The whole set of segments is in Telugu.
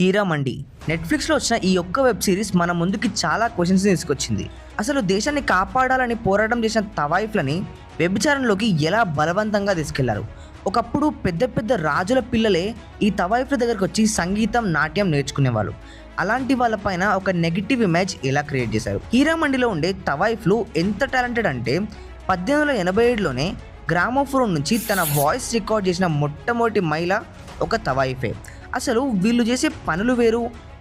హీరా మండి నెట్ఫ్లిక్స్లో వచ్చిన ఈ ఒక్క వెబ్ సిరీస్ మన ముందుకి చాలా క్వశ్చన్స్ తీసుకొచ్చింది. అసలు దేశాన్ని కాపాడాలని పోరాటం చేసిన తవాయిఫ్లని వ్యభిచారంలోకి ఎలా బలవంతంగా తీసుకెళ్లారు? ఒకప్పుడు పెద్ద పెద్ద రాజుల పిల్లలే ఈ తవాయిఫ్ల దగ్గరకు వచ్చి సంగీతం, నాట్యం నేర్చుకునేవాళ్ళు. అలాంటి వాళ్ళపైన ఒక నెగిటివ్ ఇమేజ్ ఎలా క్రియేట్ చేశారు? హీరా మండిలో ఉండే తవాయిఫ్లు ఎంత టాలెంటెడ్ అంటే 1887లోనే గ్రామోఫోన్ నుంచి తన వాయిస్ రికార్డ్ చేసిన మొట్టమొదటి మహిళ ఒక తవాయిఫే. అసలు వీళ్ళు చేసే పనులు వేరు,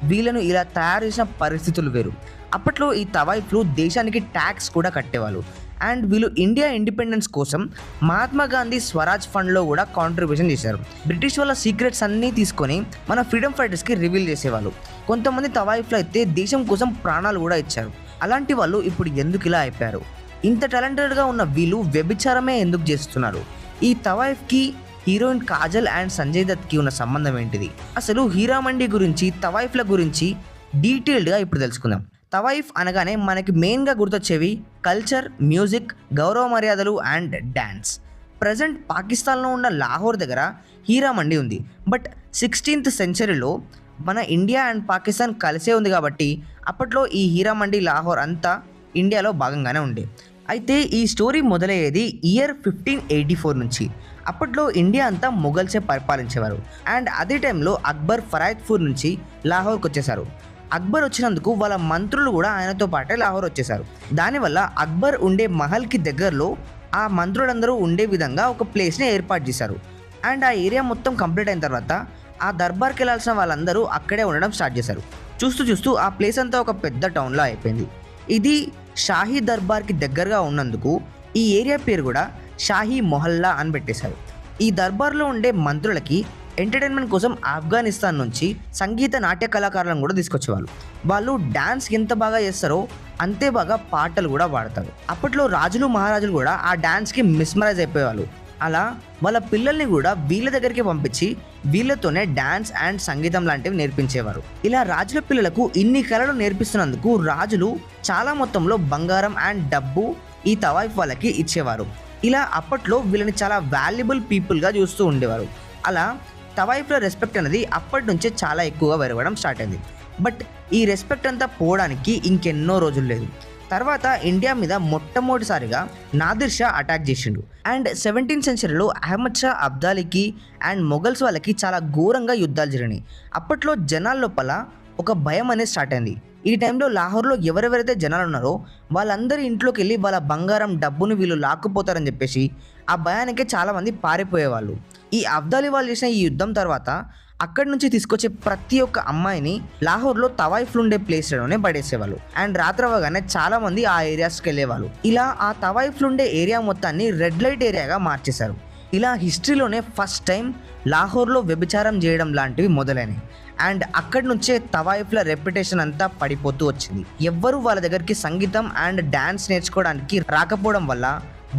వీళ్ళను ఇలా తయారు చేసిన పరిస్థితులు వేరు. అప్పట్లో ఈ తవాయిఫ్లు దేశానికి ట్యాక్స్ కూడా కట్టేవాళ్ళు. అండ్ వీళ్ళు ఇండియా ఇండిపెండెన్స్ కోసం మహాత్మా గాంధీ స్వరాజ్ ఫండ్లో కూడా కాంట్రిబ్యూషన్ చేశారు. బ్రిటిష్ వాళ్ళ సీక్రెట్స్ అన్నీ తీసుకొని మన ఫ్రీడమ్ ఫైటర్స్కి రివీల్ చేసేవాళ్ళు. కొంతమంది తవాయిఫ్లు అయితే దేశం కోసం ప్రాణాలు కూడా ఇచ్చారు. అలాంటి వాళ్ళు ఇప్పుడు ఎందుకు ఇలా అయిపోయారు? ఇంత టాలెంటెడ్గా ఉన్న వీళ్ళు వ్యభిచారమే ఎందుకు చేస్తున్నారు? ఈ తవాయిఫ్కి హీరోయిన్ కాజల్ అండ్ సంజయ్ దత్కి ఉన్న సంబంధం ఏంటిది? అసలు హీరా మండి గురించి, తవాయిఫ్ల గురించి డీటెయిల్డ్గా ఇప్పుడు తెలుసుకుందాం. తవాయిఫ్ అనగానే మనకి మెయిన్గా గుర్తొచ్చేవి కల్చర్, మ్యూజిక్, గౌరవ మర్యాదలు అండ్ డ్యాన్స్. ప్రజెంట్ పాకిస్తాన్లో ఉన్న లాహోర్ దగ్గర హీరా మండి ఉంది. బట్ 16th సెంచరీలో మన ఇండియా అండ్ పాకిస్తాన్ కలిసే ఉంది కాబట్టి అప్పట్లో ఈ హీరా మండి, లాహోర్ అంతా ఇండియాలో భాగంగానే ఉండే. అయితే ఈ స్టోరీ మొదలయ్యేది ఇయర్ 1584 నుంచి. అప్పట్లో ఇండియా అంతా మొఘల్సే పరిపాలించేవారు. అండ్ అదే టైంలో అక్బర్ ఫరాయిద్పూర్ నుంచి లాహోర్కి వచ్చేసారు. అక్బర్ వచ్చినందుకు వాళ్ళ మంత్రులు కూడా ఆయనతో పాటే లాహోర్ వచ్చేసారు. దానివల్ల అక్బర్ ఉండే మహల్కి దగ్గరలో ఆ మంత్రులందరూ ఉండే విధంగా ఒక ప్లేస్ని ఏర్పాటు చేశారు. అండ్ ఆ ఏరియా మొత్తం కంప్లీట్ అయిన తర్వాత ఆ దర్బార్కి వెళ్ళాల్సిన వాళ్ళందరూ అక్కడే ఉండడం స్టార్ట్ చేశారు. చూస్తూ చూస్తూ ఆ ప్లేస్ అంతా ఒక పెద్ద టౌన్లో అయిపోయింది. ఇది షాహీ దర్బార్కి దగ్గరగా ఉన్నందుకు ఈ ఏరియా పేరు కూడా షాహీ మొహల్లా అని పెట్టేశారు. ఈ దర్బార్లో ఉండే మంత్రులకి ఎంటర్టైన్మెంట్ కోసం ఆఫ్ఘనిస్తాన్ నుంచి సంగీత, నాట్య కళాకారులను కూడా తీసుకొచ్చేవాళ్ళు. వాళ్ళు డ్యాన్స్ ఎంత బాగా చేస్తారో అంతే బాగా పాటలు కూడా పాడతారు. అప్పట్లో రాజులు, మహారాజులు కూడా ఆ డ్యాన్స్కి మిస్మరైజ్ అయిపోయేవాళ్ళు. అలా వాళ్ళ పిల్లల్ని కూడా వీళ్ళ దగ్గరికి పంపించి వీళ్ళతోనే డ్యాన్స్ అండ్ సంగీతం లాంటివి నేర్పించేవారు. ఇలా రాజుల పిల్లలకు ఇన్ని కళలు నేర్పిస్తున్నందుకు రాజులు చాలా మొత్తంలో బంగారం అండ్ డబ్బు ఈ తవాయిఫ్ వాళ్ళకి ఇచ్చేవారు. ఇలా అప్పట్లో వీళ్ళని చాలా వాల్యుబుల్ పీపుల్గా చూస్తూ ఉండేవారు. అలా తవాయిఫ్ల రెస్పెక్ట్ అనేది అప్పటి నుంచే చాలా ఎక్కువగా పెరగడం స్టార్ట్ అయింది. బట్ ఈ రెస్పెక్ట్ అంతా పోవడానికి ఇంకెన్నో రోజులు లేదు. తర్వాత ఇండియా మీద మొట్టమొదటిసారిగా నాదిర్ షా అటాక్ చేసిండు. అండ్ 17th సెంచరీలో అహ్మద్ షా అబ్దాలీకి అండ్ మొఘల్స్ వాళ్ళకి చాలా ఘోరంగా యుద్ధాలు జరిగినాయి. అప్పట్లో జనాల లోపల ఒక భయం అనేది స్టార్ట్ అయింది. ఈ టైంలో లాహోర్లో ఎవరెవరైతే జనాలు ఉన్నారో వాళ్ళందరి ఇంట్లోకి వెళ్ళి వాళ్ళ బంగారం, డబ్బును వీళ్ళు లాక్కుపోతారని చెప్పేసి ఆ భయానికే చాలామంది పారిపోయేవాళ్ళు. ఈ అబ్దాలీ వాళ్ళు చేసిన ఈ యుద్ధం తర్వాత అక్కడి నుంచి తీసుకొచ్చే ప్రతి ఒక్క అమ్మాయిని లాహోర్లో తవాయిఫ్లు ఉండే ప్లేస్లోనే పడేసేవాళ్ళు. అండ్ రాత్రి అవ్వగానే చాలా మంది ఆ ఏరియాస్కి వెళ్ళేవాళ్ళు. ఇలా ఆ తవాయిఫ్లు ఉండే ఏరియా మొత్తాన్ని రెడ్ లైట్ ఏరియాగా మార్చేశారు. ఇలా హిస్టరీలోనే ఫస్ట్ టైం లాహోర్లో వ్యభిచారం చేయడం లాంటివి మొదలైనవి. అండ్ అక్కడి నుంచే తవాయిఫ్ల రెప్యుటేషన్ అంతా పడిపోతూ వచ్చింది. ఎవ్వరూ వాళ్ళ దగ్గరికి సంగీతం అండ్ డ్యాన్స్ నేర్చుకోవడానికి రాకపోవడం వల్ల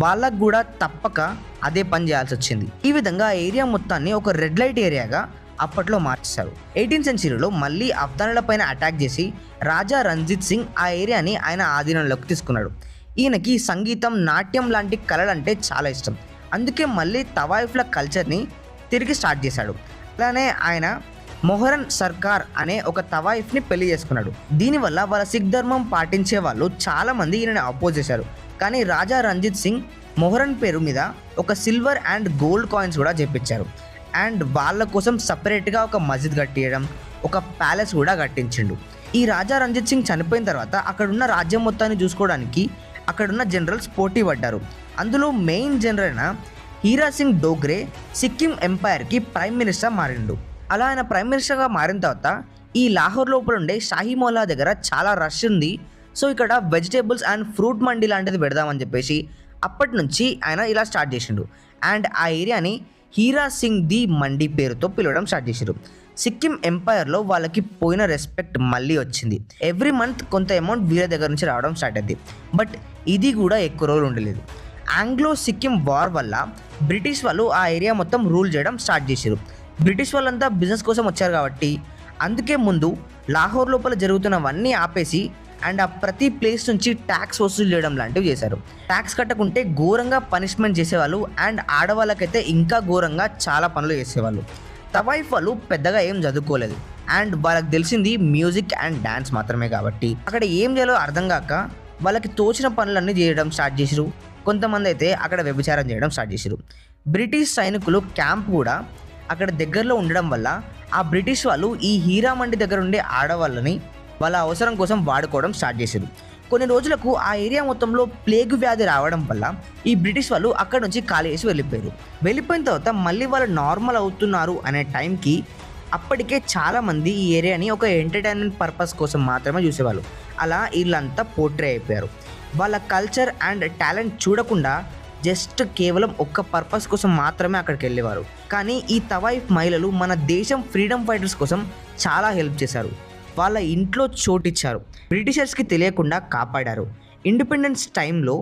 వాళ్ళకు కూడా తప్పక అదే పని చేయాల్సి వచ్చింది. ఈ విధంగా ఆ ఏరియా మొత్తాన్ని ఒక రెడ్ లైట్ ఏరియాగా అప్పట్లో మార్చేశారు. 18th సెంచరీలో మళ్ళీ అఫ్ఘానుల పైన అటాక్ చేసి రాజా రంజిత్ సింగ్ ఆ ఏరియాని ఆయన ఆధీనంలోకి తీసుకున్నాడు. ఈయనకి సంగీతం, నాట్యం లాంటి కళలంటే చాలా ఇష్టం. అందుకే మళ్ళీ తవాయిఫ్ల కల్చర్ని తిరిగి స్టార్ట్ చేశాడు. అలానే ఆయన మొహరన్ సర్కార్ అనే ఒక తవాయిఫ్ని పెళ్లి చేసుకున్నాడు. దీనివల్ల వాళ్ళ సిక్ ధర్మం పాటించే వాళ్ళు చాలామంది ఈయనని అపోజ్ చేశారు. కానీ రాజా రంజిత్ సింగ్ మొహరన్ పేరు మీద ఒక సిల్వర్ అండ్ గోల్డ్ కాయిన్స్ కూడా చేపించారు. అండ్ వాళ్ళ కోసం సపరేట్గా ఒక మస్జిద్ కట్టియడం, ఒక ప్యాలెస్ కూడా కట్టించిండు. ఈ రాజా రంజిత్ సింగ్ చనిపోయిన తర్వాత అక్కడున్న రాజ్యం మొత్తాన్ని చూసుకోవడానికి అక్కడున్న జనరల్స్ పోటీ పడ్డారు. అందులో మెయిన్ జనరల్ అయిన హీరా సింగ్ డోగ్రే సిక్కిం ఎంపైర్కి ప్రైమ్ మినిస్టర్ మారిండు. అలా ఆయన ప్రైమ్ మినిస్టర్గా మారిన తర్వాత ఈ లాహోర్ లోపల ఉండే షాహీ మొహల్లా దగ్గర చాలా రష్ ఉంది. సో ఇక్కడ వెజిటేబుల్స్ అండ్ ఫ్రూట్ మండి లాంటిది పెడదామని చెప్పేసి అప్పటి నుంచి ఆయన ఇలా స్టార్ట్ చేసిండు. అండ్ ఆ ఏరియాని హీరా సింగ్ ది మండి పేరుతో పిలవడం స్టార్ట్ చేశారు. సిక్కిం ఎంపైర్లో వాళ్ళకి పోయిన రెస్పెక్ట్ మళ్ళీ వచ్చింది. ఎవ్రీ మంత్ కొంత అమౌంట్ వీళ్ళ దగ్గర నుంచి రావడం స్టార్ట్ అయింది. బట్ ఇది కూడా ఎక్కువ రోజులు ఉండలేదు. ఆంగ్లో సిక్కిం వార్ వల్ల బ్రిటిష్ వాళ్ళు ఆ ఏరియా మొత్తం రూల్ చేయడం స్టార్ట్ చేశారు. బ్రిటిష్ వాళ్ళంతా బిజినెస్ కోసం వచ్చారు కాబట్టి అందుకే ముందు లాహోర్ లోపల జరుగుతున్నవన్నీ ఆపేసి అండ్ ఆ ప్రతి ప్లేస్ నుంచి ట్యాక్స్ వసూలు చేయడం లాంటివి చేశారు. ట్యాక్స్ కట్టకుంటే ఘోరంగా పనిష్మెంట్ చేసేవాళ్ళు. అండ్ ఆడవాళ్ళకైతే ఇంకా ఘోరంగా చాలా పనులు చేసేవాళ్ళు. తవాయిఫ్ వాళ్ళు పెద్దగా ఏం చదువుకోలేదు. అండ్ వాళ్ళకి తెలిసింది మ్యూజిక్ అండ్ డ్యాన్స్ మాత్రమే కాబట్టి అక్కడ ఏం చేయాలో అర్థం కాక వాళ్ళకి తోచిన పనులన్నీ చేయడం స్టార్ట్ చేసిరు. కొంతమంది అయితే అక్కడ వ్యభిచారం చేయడం స్టార్ట్ చేసిరు. బ్రిటిష్ సైనికులు క్యాంప్ కూడా అక్కడ దగ్గరలో ఉండడం వల్ల ఆ బ్రిటిష్ వాళ్ళు ఈ హీరా మండి దగ్గర ఉండే ఆడవాళ్ళని వాళ్ళ అవసరం కోసం వాడుకోవడం స్టార్ట్ చేశారు. కొన్ని రోజులకు ఆ ఏరియా మొత్తంలో ప్లేగు వ్యాధి రావడం వల్ల ఈ బ్రిటిష్ వాళ్ళు అక్కడ నుంచి ఖాళీ చేసి వెళ్ళిపోయారు. వెళ్ళిపోయిన తర్వాత మళ్ళీ వాళ్ళు నార్మల్ అవుతున్నారు అనే టైంకి అప్పటికే చాలామంది ఈ ఏరియాని ఒక ఎంటర్టైన్మెంట్ పర్పస్ కోసం మాత్రమే చూసేవాళ్ళు. అలా వీళ్ళంతా పోర్ట్రే అయిపోయారు. వాళ్ళ కల్చర్ అండ్ టాలెంట్ చూడకుండా జస్ట్ కేవలం ఒక్క పర్పస్ కోసం మాత్రమే అక్కడికి వెళ్ళేవారు. కానీ ఈ తవాయిఫ్ మహిళలు మన దేశం ఫ్రీడమ్ ఫైటర్స్ కోసం చాలా హెల్ప్ చేశారు. వాళ్ళ ఇంట్లో చోటిచ్చారు, బ్రిటిషర్స్కి తెలియకుండా కాపాడారు. ఇండిపెండెన్స్ టైంలో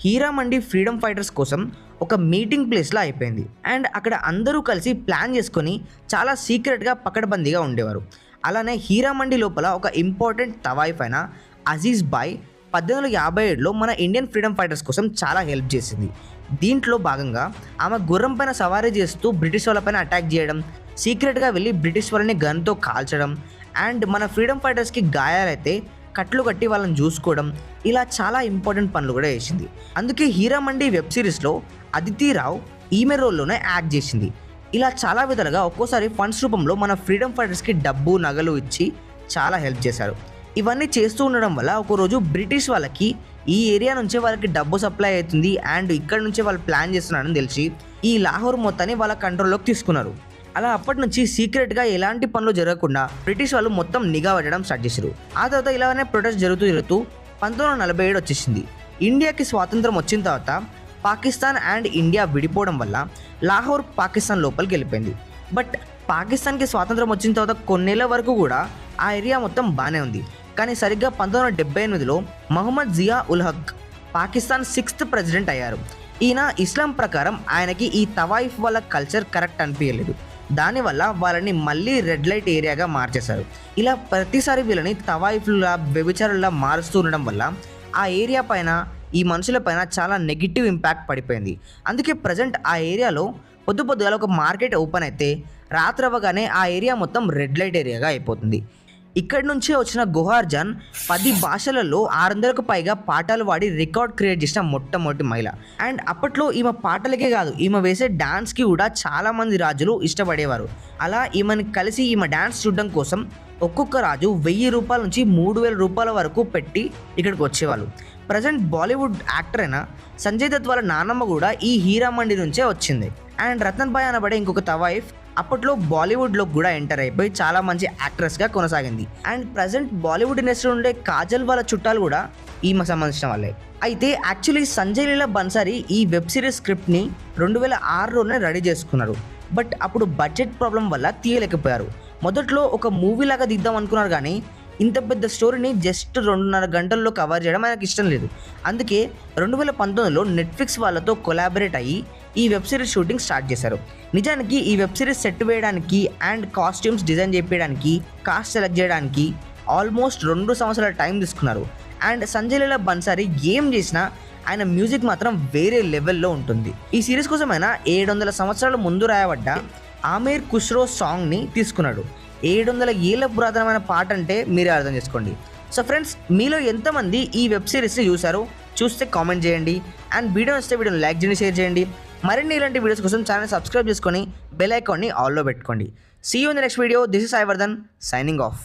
హీరా మండి ఫ్రీడమ్ ఫైటర్స్ కోసం ఒక మీటింగ్ ప్లేస్లో అయిపోయింది. అండ్ అక్కడ అందరూ కలిసి ప్లాన్ చేసుకొని చాలా సీక్రెట్గా పకడ్బందీగా ఉండేవారు. అలానే హీరా మండి లోపల ఒక ఇంపార్టెంట్ తవాయిఫ్ అయిన అజీజ్ బాయ్ 1857లో మన ఇండియన్ ఫ్రీడమ్ ఫైటర్స్ కోసం చాలా హెల్ప్ చేసింది. దీంట్లో భాగంగా ఆమె గుర్రం పైన సవారీ చేస్తూ బ్రిటిష్ వాళ్ళపైన అటాక్ చేయడం, సీక్రెట్గా వెళ్ళి బ్రిటిష్ వాళ్ళని గన్తో కాల్చడం, అండ్ మన ఫ్రీడమ్ ఫైటర్స్కి గాయాలైతే కట్లు కట్టి వాళ్ళని చూసుకోవడం, ఇలా చాలా ఇంపార్టెంట్ పనులు కూడా చేసింది. అందుకే హీరా మండి వెబ్ సిరీస్లో అదితి రావు ఈమె రోల్లోనే యాక్ట్ చేసింది. ఇలా చాలా విధాలుగా ఒక్కోసారి ఫండ్స్ రూపంలో మన ఫ్రీడమ్ ఫైటర్స్కి డబ్బు నగలు ఇచ్చి చాలా హెల్ప్ చేశారు. ఇవన్నీ చేస్తూ ఉండడం వల్ల ఒకరోజు బ్రిటిష్ వాళ్ళకి ఈ ఏరియా నుంచే వాళ్ళకి డబ్బు సప్లై అవుతుంది అండ్ ఇక్కడ నుంచే వాళ్ళు ప్లాన్ చేస్తున్నారని తెలిసి ఈ లాహోర్ మొత్తాన్ని వాళ్ళ కంట్రోల్లోకి తీసుకున్నారు. అలా అప్పటి నుంచి సీక్రెట్గా ఎలాంటి పనులు జరగకుండా బ్రిటిష్ వాళ్ళు మొత్తం నిఘా పెట్టడం స్టార్ట్ చేశారు. ఆ తర్వాత ఇలానే ప్రొటెస్ట్ జరుగుతూ 1947 వచ్చేసింది. ఇండియాకి స్వాతంత్రం వచ్చిన తర్వాత పాకిస్తాన్ అండ్ ఇండియా విడిపోవడం వల్ల లాహోర్ పాకిస్తాన్ లోపలికి వెళ్ళిపోయింది. బట్ పాకిస్తాన్కి స్వాతంత్రం వచ్చిన తర్వాత కొన్నేళ్ల వరకు కూడా ఆ ఏరియా మొత్తం బాగానే ఉంది. కానీ సరిగ్గా 1978లో మహమ్మద్ జియా ఉల్ హక్ పాకిస్తాన్ 6th ప్రెసిడెంట్ అయ్యారు. ఈయన ఇస్లాం ప్రకారం ఆయనకి ఈ తవాయిఫ్ వాళ్ళ కల్చర్ కరెక్ట్ అనిపించలేదు. దానివల్ల వాళ్ళని మళ్ళీ రెడ్ లైట్ ఏరియాగా మార్చేశారు. ఇలా ప్రతిసారి వీళ్ళని తవాయిఫ్లా వ్యభిచారులా మారుస్తూ ఉండడం వల్ల ఆ ఏరియా పైన ఈ మనుషుల పైన చాలా నెగిటివ్ ఇంపాక్ట్ పడిపోయింది. అందుకే ప్రజెంట్ ఆ ఏరియాలో పొద్దుగాల ఒక మార్కెట్ ఓపెన్ అయితే రాత్రి అవ్వగానే ఆ ఏరియా మొత్తం రెడ్ లైట్ ఏరియాగా అయిపోతుంది. ఇక్కడి నుంచే వచ్చిన గుహార్ జాన్ 10 భాషలలో 600కు పైగా పాటలు పాడి రికార్డ్ క్రియేట్ చేసిన మొట్టమొదటి మహిళ. అండ్ అప్పట్లో ఈమె పాటలకే కాదు, ఈమె వేసే డాన్స్కి కూడా చాలామంది రాజులు ఇష్టపడేవారు. అలా ఈమెను కలిసి ఈమె డాన్స్ చూడడం కోసం ఒక్కొక్క రాజు 1000 రూపాయల నుంచి 3000 రూపాయల వరకు పెట్టి ఇక్కడికి వచ్చేవాళ్ళు. ప్రజెంట్ బాలీవుడ్ యాక్టర్ అయిన సంజయ్ దత్ వాళ్ళ నాన్నమ్మ కూడా ఈ హీరా మండి నుంచే వచ్చింది. అండ్ రతన్ భాయ్ అనబడే ఇంకొక తవాయిఫ్ అప్పట్లో బాలీవుడ్లో కూడా ఎంటర్ అయిపోయి చాలా మంచి యాక్ట్రెస్గా కొనసాగింది. అండ్ ప్రజెంట్ బాలీవుడ్ ఇండస్ట్రీలో ఉండే కాజల్ వాళ్ళ చుట్టాలు కూడా ఈమెకు సంబంధించిన వాళ్ళే. అయితే యాక్చువల్లీ సంజయ్ లీలా బన్సారీ ఈ వెబ్ సిరీస్ స్క్రిప్ట్ని 2006లోనే రెడీ చేసుకున్నారు. బట్ అప్పుడు బడ్జెట్ ప్రాబ్లం వల్ల తీయలేకపోయారు. మొదట్లో ఒక మూవీ లాగా తీద్దాం అనుకున్నారు, కానీ ఇంత పెద్ద స్టోరీని జస్ట్ 2.5 గంటల్లో కవర్ చేయడం ఆయనకు ఇష్టం లేదు. అందుకే 2019లో నెట్ఫ్లిక్స్ వాళ్ళతో కొలాబరేట్ అయ్యి ఈ వెబ్ సిరీస్ షూటింగ్ స్టార్ట్ చేశారు. నిజానికి ఈ వెబ్ సిరీస్ సెట్ వేయడానికి అండ్ కాస్ట్యూమ్స్ డిజైన్ చేయడానికి, కాస్ట్ సెలెక్ట్ చేయడానికి ఆల్మోస్ట్ 2 సంవత్సరాల టైం తీసుకున్నారు. అండ్ సంజయ్ లీలా బన్సారీ ఏం చేసినా ఆయన మ్యూజిక్ మాత్రం వేరే లెవెల్లో ఉంటుంది. ఈ సిరీస్ కోసం ఆయన 700 సంవత్సరాల ముందు రాయబడ్డ ఆమీర్ ఖుస్రో సాంగ్ని తీసుకున్నాడు. 700 ఏళ్ళ పురాతనమైన పాట అంటే మీరే అర్థం చేసుకోండి. సో ఫ్రెండ్స్, మీలో ఎంతమంది ఈ వెబ్ సిరీస్ని చూస్తే కామెంట్ చేయండి. అండ్ వీడియో నచ్చితే వీడియోని లైక్ చేయండి, షేర్ చేయండి. మరిన్ని ఇలాంటి వీడియోస్ కోసం ఛానల్ సబ్స్క్రైబ్ చేసుకొని బెల్ ఐకాన్ని ఆల్లో పెట్టుకోండి. See you in the next video. This is Sai Vardhan signing of.